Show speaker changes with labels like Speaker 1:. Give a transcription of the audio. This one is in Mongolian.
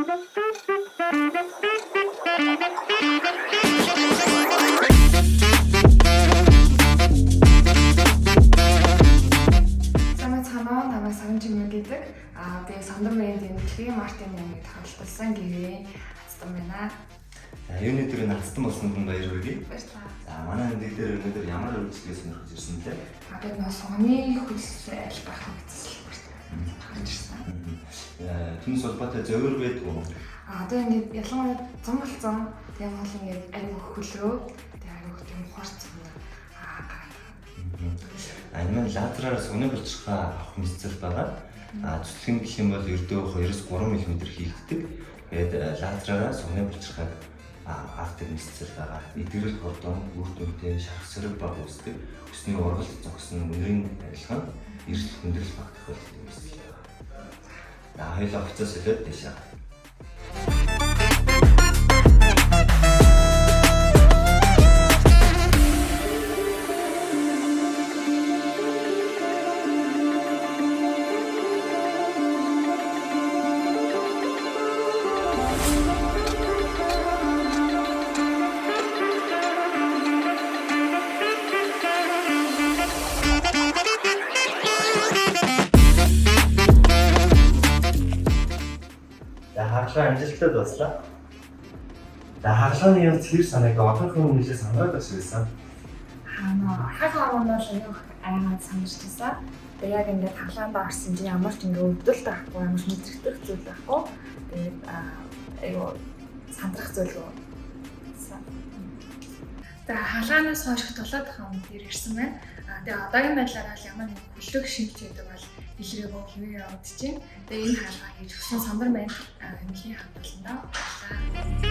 Speaker 1: Намайг Сагнжимэг гэдэг. Тэгээ Сандар Мэндийн Клим Мартин ямыг хамталсан гэрээ хацсан байна.
Speaker 2: За юуны дээр нацсан болсон хүн баяр хүргэе.
Speaker 1: Баярлалаа.
Speaker 2: За манай энэ дээр ямар үйлчлэгээс нэрхэж ирсэн бэ?
Speaker 1: Тэгээд нөө согны хөлсөл байх гэсэн байна. Гарч ирсэн.
Speaker 2: Түнс холбоотой зөвөр байдгүй юу?
Speaker 1: Одоо ингээд ялангуяа зам болсон. Тэгээ бол ингээд аюу хөлөө. Тэгээ аюу тийм хорц юм.
Speaker 2: Энэ лазераар сүгний булчирхай авах мэдцэл байгаа. Цэцлэг гэх юм бол ердөө 2-3 мм хийгддэг. Тэгээд лазераар сүгний булчирхайг авдаг мэдцэл байгаа. Эдгэрэл хордон, үр дүнтэй шарх сөрөг баг үүсдэг. Өсний ургалт зогсон үнэрийн арилгаан эрсдэл хүндрэл багтах болдог мэдцэл байгаа. Хоёулаа хувцас солиод дэшээ. Хаалгаа амжилттай дуслаа. За хаалганы юм цэр санааг одоохон нэлээд санаад байсан.
Speaker 1: Хаалгаа нь бол аюу айгаад санагдчихсан. Тэгээ яг ингээд хаалгаанд орсон чинь ямар ч ингээд өвдөлт байхгүй, ямар ч мэдрэгдэх зүйл байхгүй. Тэгээд аюу сандрах зүйл үү. За хаалгаанаас хойш дулаад хаан дээр ирсэн байна. Тэгээ одоогийн байдлаар бол ямар нэг хүлэг шинж гэдэг бол илрээгүй хэвээр явагдаж байна. Тэгээ энэ хаалгаа хийж өгсөн Сандар байна. Эмнэлгийн хамт болно даа.